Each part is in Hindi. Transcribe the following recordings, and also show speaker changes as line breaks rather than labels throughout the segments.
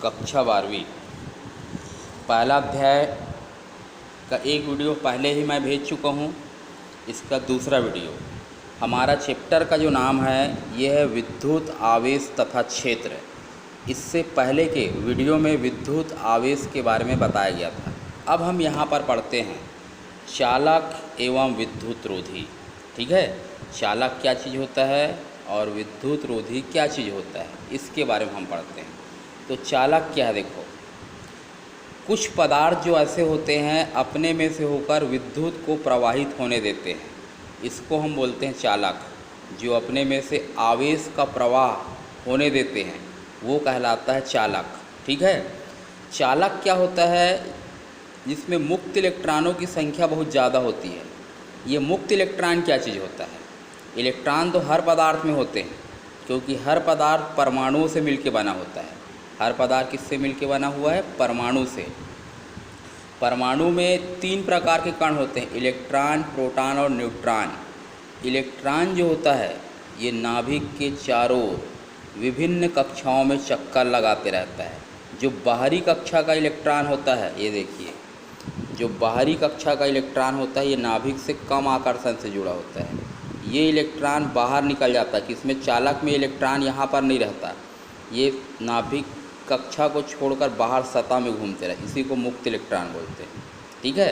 कक्षा 12वीं पहला अध्याय का एक वीडियो पहले ही मैं भेज चुका हूँ। इसका दूसरा वीडियो, हमारा चैप्टर का जो नाम है यह है विद्युत आवेश तथा क्षेत्र। इससे पहले के वीडियो में विद्युत आवेश के बारे में बताया गया था। अब हम यहाँ पर पढ़ते हैं चालक एवं विद्युत रोधी। ठीक है, चालक क्या चीज़ होता है और विद्युत रोधी क्या चीज़ होता है, इसके बारे में हम पढ़ते हैं। तो चालक क्या है, देखो, कुछ पदार्थ जो ऐसे होते हैं अपने में से होकर विद्युत को प्रवाहित होने देते हैं, इसको हम बोलते हैं चालक। जो अपने में से आवेश का प्रवाह होने देते हैं वो कहलाता है चालक। ठीक है, चालक क्या होता है, जिसमें मुक्त इलेक्ट्रॉनों की संख्या बहुत ज़्यादा होती है। ये मुक्त इलेक्ट्रॉन क्या चीज़ होता है? इलेक्ट्रॉन तो हर पदार्थ में होते हैं, क्योंकि हर पदार्थ परमाणुओं से मिलकर बना होता है। हर पदार्थ किससे मिलकर बना हुआ है? परमाणु से। परमाणु में 3 प्रकार के कण होते हैं, इलेक्ट्रॉन, प्रोटॉन और न्यूट्रॉन। इलेक्ट्रॉन जो होता है ये नाभिक के चारों ओर विभिन्न कक्षाओं में चक्कर लगाते रहता है। जो बाहरी कक्षा का इलेक्ट्रॉन होता है, ये देखिए, जो बाहरी कक्षा का इलेक्ट्रॉन होता है ये नाभिक से कम आकर्षण से जुड़ा होता है। ये इलेक्ट्रॉन बाहर निकल जाता है, कि इसमें चालक में इलेक्ट्रॉन यहाँ पर नहीं रहता, ये नाभिक कक्षा को छोड़कर बाहर सतह में घूमते रहे, इसी को मुक्त इलेक्ट्रॉन बोलते हैं। ठीक है,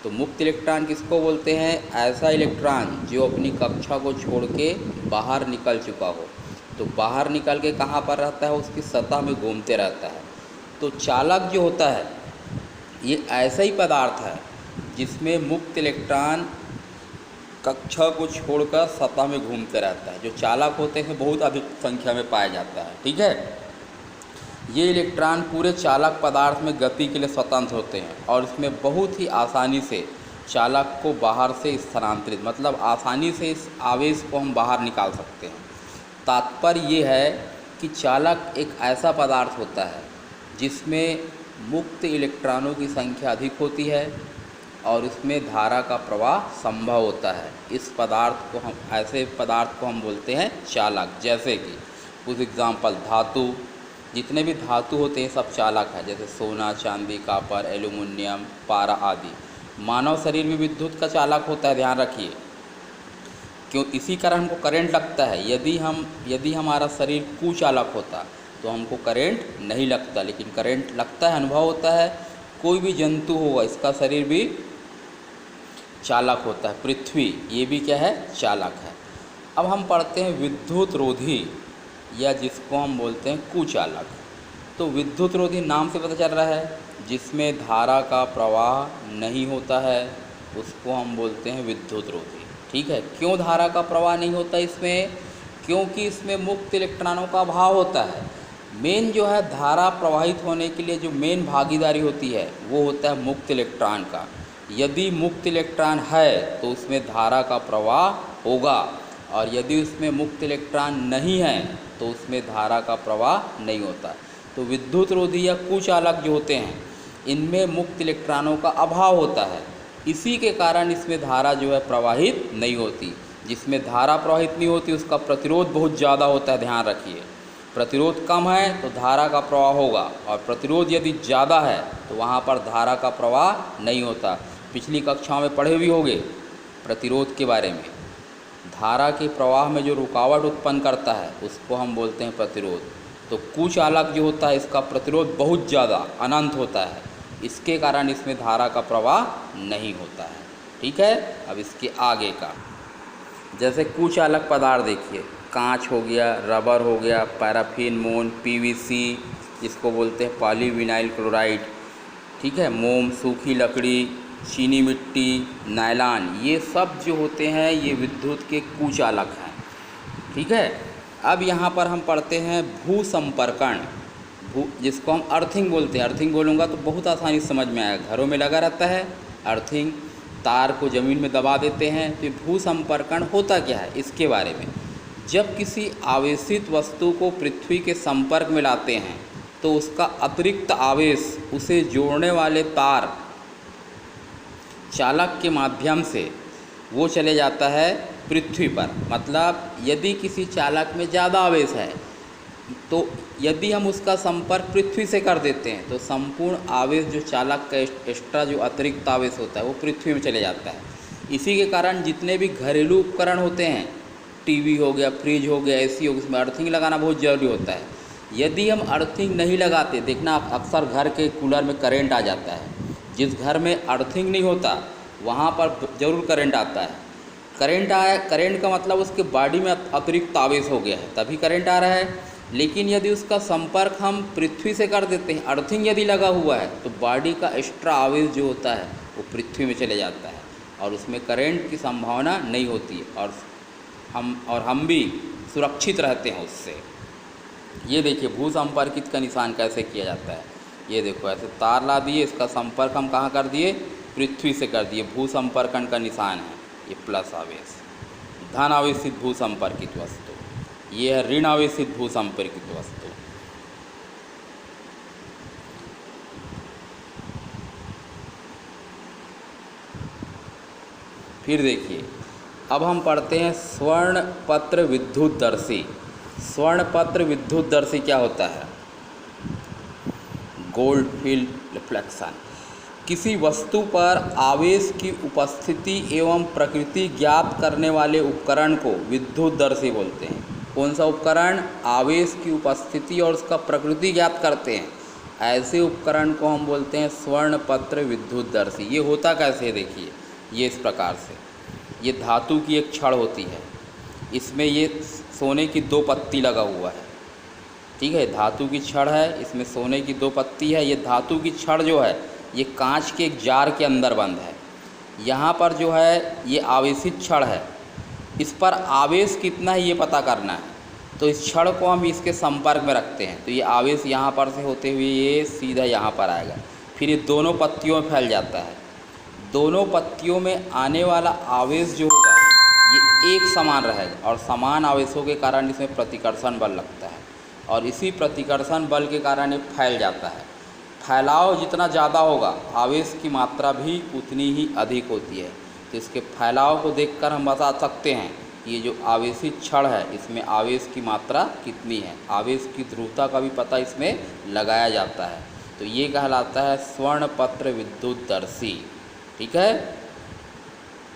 तो मुक्त इलेक्ट्रॉन किसको बोलते हैं? ऐसा इलेक्ट्रॉन जो अपनी कक्षा को छोड़ के बाहर निकल चुका हो। तो बाहर निकल के कहाँ पर रहता है? उसकी सतह में घूमते रहता है। तो चालक जो होता है ये ऐसा ही पदार्थ है जिसमें मुक्त इलेक्ट्रॉन कक्षा को छोड़कर सतह में घूमते रहता है। जो चालक होते हैं बहुत अधिक संख्या में पाया जाता है। ठीक है, ये इलेक्ट्रॉन पूरे चालक पदार्थ में गति के लिए स्वतंत्र होते हैं और इसमें बहुत ही आसानी से चालक को बाहर से स्थानांतरित, मतलब आसानी से इस आवेश को हम बाहर निकाल सकते हैं। तात्पर्य ये है कि चालक एक ऐसा पदार्थ होता है जिसमें मुक्त इलेक्ट्रॉनों की संख्या अधिक होती है और इसमें धारा का प्रवाह संभव होता है। इस पदार्थ को हम, ऐसे पदार्थ को हम बोलते हैं चालक। जैसे कि कुछ एग्जाम्पल, धातु, जितने भी धातु होते हैं सब चालक है, जैसे सोना, चांदी, कॉपर, एल्युमिनियम, पारा आदि। मानव शरीर में विद्युत का चालक होता है, ध्यान रखिए, क्यों? इसी कारण हमको करंट लगता है। यदि हमारा शरीर कुचालक होता तो हमको करंट नहीं लगता, लेकिन करंट लगता है, अनुभव होता है। कोई भी जंतु होगा इसका शरीर भी चालक होता है। पृथ्वी, ये भी क्या है? चालक है। अब हम पढ़ते हैं विद्युत रोधी, या जिसको हम बोलते हैं कुचालक। तो विद्युत रोधी नाम से पता चल रहा है, जिसमें धारा का प्रवाह नहीं होता है उसको हम बोलते हैं विद्युत रोधी। ठीक है, क्यों धारा का प्रवाह नहीं होता इसमें? क्योंकि इसमें मुक्त इलेक्ट्रॉनों का अभाव होता है। मेन जो है धारा प्रवाहित होने के लिए जो मेन भागीदारी होती है वो होता है मुक्त इलेक्ट्रॉन का। यदि मुक्त इलेक्ट्रॉन है तो उसमें धारा का प्रवाह होगा, और यदि उसमें मुक्त इलेक्ट्रॉन नहीं है तो उसमें धारा का प्रवाह नहीं होता। तो विद्युत रोधी या कुचालक जो होते हैं इनमें मुक्त इलेक्ट्रॉनों का अभाव होता है, इसी के कारण इसमें धारा जो है प्रवाहित नहीं होती। जिसमें धारा प्रवाहित नहीं होती उसका प्रतिरोध बहुत ज़्यादा होता है, ध्यान रखिए। प्रतिरोध कम है तो धारा का प्रवाह होगा, और प्रतिरोध यदि ज़्यादा है तो वहाँ पर धारा का प्रवाह नहीं होता। पिछली कक्षाओं में पढ़े भी होंगे प्रतिरोध के बारे में। धारा के प्रवाह में जो रुकावट उत्पन्न करता है उसको हम बोलते हैं प्रतिरोध। तो कुचालक जो होता है इसका प्रतिरोध बहुत ज़्यादा, अनंत होता है, इसके कारण इसमें धारा का प्रवाह नहीं होता है। ठीक है, अब इसके आगे का, जैसे कुचालक पदार्थ देखिए, कांच हो गया, रबर हो गया, पैराफिन, मोम, पीवीसी जिसको बोलते हैं पॉलीविनाइल क्लोराइड, ठीक है, मोम, सूखी लकड़ी, चीनी मिट्टी, नायलॉन, ये सब जो होते हैं ये विद्युत के कुचालक हैं। ठीक है, अब यहाँ पर हम पढ़ते हैं भू संपर्कण, जिसको हम अर्थिंग बोलते हैं। अर्थिंग बोलूँगा तो बहुत आसानी से समझ में आएगा, घरों में लगा रहता है अर्थिंग, तार को ज़मीन में दबा देते हैं। तो भू संपर्कण होता क्या है, इसके बारे में, जब किसी आवेशित वस्तु को पृथ्वी के संपर्क में लाते हैं तो उसका अतिरिक्त आवेश उसे जोड़ने वाले तार चालक के माध्यम से वो चले जाता है पृथ्वी पर। मतलब यदि किसी चालक में ज़्यादा आवेश है तो यदि हम उसका संपर्क पृथ्वी से कर देते हैं तो संपूर्ण आवेश जो चालक का एक्स्ट्रा जो अतिरिक्त आवेश होता है वो पृथ्वी में चले जाता है। इसी के कारण जितने भी घरेलू उपकरण होते हैं, टीवी हो गया, फ्रिज हो गया, एसी हो गया, उसमें अर्थिंग लगाना बहुत ज़रूरी होता है। यदि हम अर्थिंग नहीं लगाते, देखना अक्सर घर के कूलर में करंट आ जाता है। जिस घर में अर्थिंग नहीं होता वहाँ पर ज़रूर करंट आता है। करंट आया, करंट का मतलब उसके बॉडी में अतिरिक्त आवेश हो गया है, तभी करंट आ रहा है। लेकिन यदि उसका संपर्क हम पृथ्वी से कर देते हैं, अर्थिंग यदि लगा हुआ है, तो बॉडी का एक्स्ट्रा आवेश जो होता है वो पृथ्वी में चले जाता है और उसमें करंट की संभावना नहीं होती है और हम भी सुरक्षित रहते हैं उससे। ये देखिए भू संपर्कित का निशान कैसे किया जाता है। ये देखो ऐसे तार ला दिए, इसका संपर्क हम कहाँ कर दिए, पृथ्वी से कर दिए। भू संपर्कन का निशान है ये प्लस आवेश, धन आवेशित भू संपर्कित वस्तु। ये है ऋण आवेशित भू संपर्कित वस्तु। फिर देखिए अब हम पढ़ते हैं स्वर्ण पत्र विद्युतदर्शी। स्वर्ण पत्र विद्युतदर्शी क्या होता है? Gold field reflection. किसी वस्तु पर आवेश की उपस्थिति एवं प्रकृति ज्ञात करने वाले उपकरण को विद्युतदर्शी बोलते हैं। कौन सा उपकरण आवेश की उपस्थिति और उसका प्रकृति ज्ञात करते हैं, ऐसे उपकरण को हम बोलते हैं स्वर्ण पत्र विद्युतदर्शी। ये होता कैसे है? देखिए ये इस प्रकार से, ये धातु की एक छड़ होती है, इसमें ये सोने की 2 पत्ती लगा हुआ है। ठीक है, धातु की छड़ है, इसमें सोने की 2 पत्ती है। ये धातु की छड़ जो है ये कांच के एक जार के अंदर बंद है। यहाँ पर जो है ये आवेशित छड़ है, इस पर आवेश कितना है ये पता करना है। तो इस छड़ को हम इसके संपर्क में रखते हैं, तो ये आवेश यहाँ पर से होते हुए ये सीधा यहाँ पर आएगा, फिर ये दोनों पत्तियों में फैल जाता है। दोनों पत्तियों में आने वाला आवेश जो होगा ये एक समान रहेगा और समान आवेशों के कारण इसमें प्रतिकर्षण बल लगता है और इसी प्रतिकर्षण बल के कारण ये फैल जाता है। फैलाव जितना ज़्यादा होगा आवेश की मात्रा भी उतनी ही अधिक होती है। तो इसके फैलाव को देखकर हम बता सकते हैं कि ये जो आवेशित छड़ है इसमें आवेश की मात्रा कितनी है। आवेश की ध्रुवता का भी पता इसमें लगाया जाता है। तो ये कहलाता है स्वर्ण पत्र विद्युतदर्शी। ठीक है।